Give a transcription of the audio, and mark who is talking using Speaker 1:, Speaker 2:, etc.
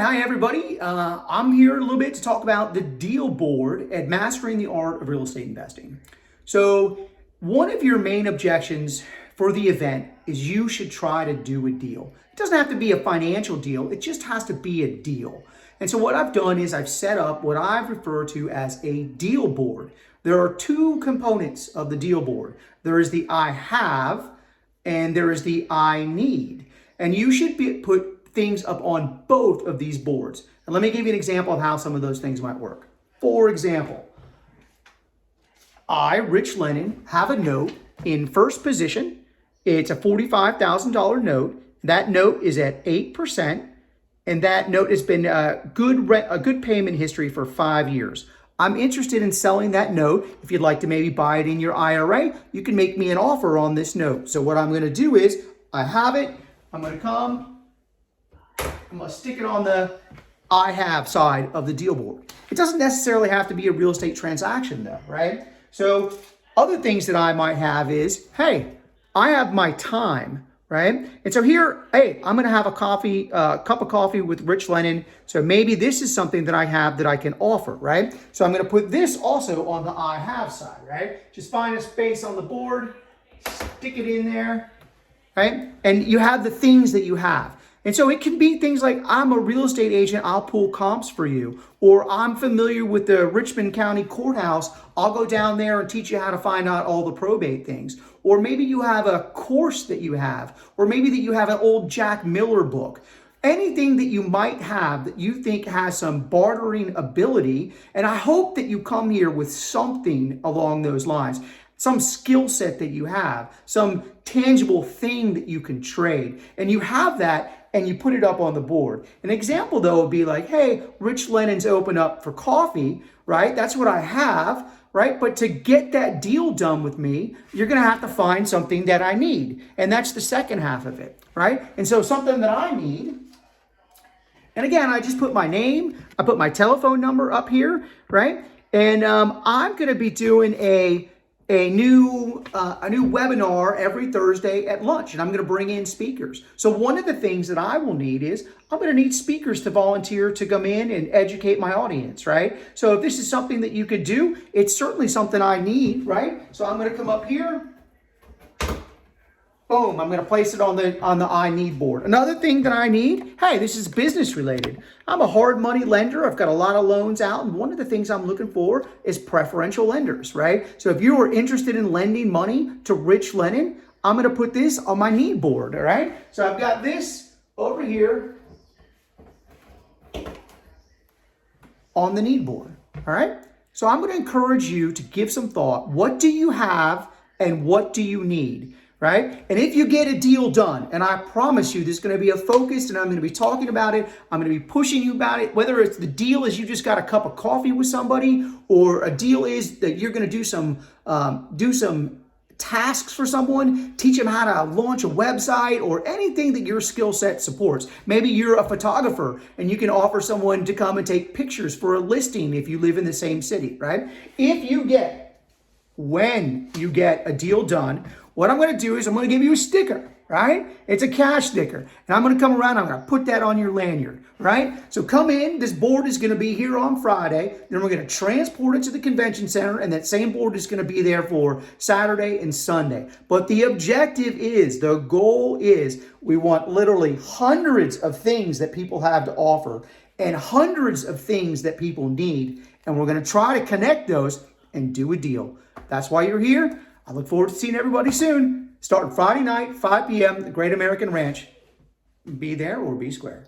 Speaker 1: Hi, everybody. I'm here a little bit to talk about the deal board at Mastering the Art of Real Estate Investing. So one of your main objections for the event is you should try to do a deal. It doesn't have to be a financial deal. It just has to be a deal. And so what I've done is I've set up what I've referred to as a deal board. There are two components of the deal board. There is the I have and there is the I need. And you should put things up on both of these boards. And let me give you an example of how some of those things might work. For example, I, Rich Lennon, have a note in first position. It's a $45,000 note. That note is at 8%, and that note has been a good payment history for 5 years. I'm interested in selling that note. If you'd like to maybe buy it in your IRA, you can make me an offer on this note. So what I'm going to do is, I have it. I'm going to stick it on the I have side of the deal board. It doesn't necessarily have to be a real estate transaction though, right? So other things that I might have is, hey, I have my time, right? And so here, hey, I'm going to have a cup of coffee with Rich Lennon. So maybe this is something that I have that I can offer, right? So I'm going to put this also on the I have side, right? Just find a space on the board, stick it in there, right? And you have the things that you have. And so it can be things like, I'm a real estate agent, I'll pull comps for you. Or I'm familiar with the Richmond County Courthouse, I'll go down there and teach you how to find out all the probate things. Or maybe you have a course that you have. Or maybe that you have an old Jack Miller book. Anything that you might have that you think has some bartering ability. And I hope that you come here with something along those lines. Some skill set that you have, some tangible thing that you can trade. And you have that and you put it up on the board. An example though would be like, hey, Rich Lennon's open up for coffee, right? That's what I have, right? But to get that deal done with me, you're gonna have to find something that I need. And that's the second half of it, right? And so something that I need, and again, I just put my name, I put my telephone number up here, right? And I'm gonna be doing a new webinar every Thursday at lunch, and I'm going to bring in speakers. So one of the things that I will need is I'm going to need speakers to volunteer to come in and educate my audience, right? So if this is something that you could do, it's certainly something I need, right? So I'm going to come up here. Boom, I'm going to place it on the I need board. Another thing that I need, hey, this is business related. I'm a hard money lender. I've got a lot of loans out. And one of the things I'm looking for is preferential lenders, right? So if you are interested in lending money to Rich Lennon, I'm going to put this on my need board, all right? So I've got this over here on the need board, all right? So I'm going to encourage you to give some thought. What do you have and what do you need? Right? And if you get a deal done, and I promise you, this is going to be a focus, and I'm going to be talking about it, I'm going to be pushing you about it, whether it's the deal is you just got a cup of coffee with somebody, or a deal is that you're going to do some tasks for someone, teach them how to launch a website, or anything that your skill set supports. Maybe you're a photographer, and you can offer someone to come and take pictures for a listing if you live in the same city, right? When you get a deal done, what I'm going to do is I'm going to give you a sticker, right? It's a cash sticker. And I'm going to come around, I'm going to put that on your lanyard, right? So come in, this board is going to be here on Friday. Then we're going to transport it to the convention center, and that same board is going to be there for Saturday and Sunday. But the objective is, the goal is, we want literally hundreds of things that people have to offer and hundreds of things that people need. And we're going to try to connect those and do a deal. That's why you're here. I look forward to seeing everybody soon. Starting Friday night, 5 p.m., the Great American Ranch. Be there or be square.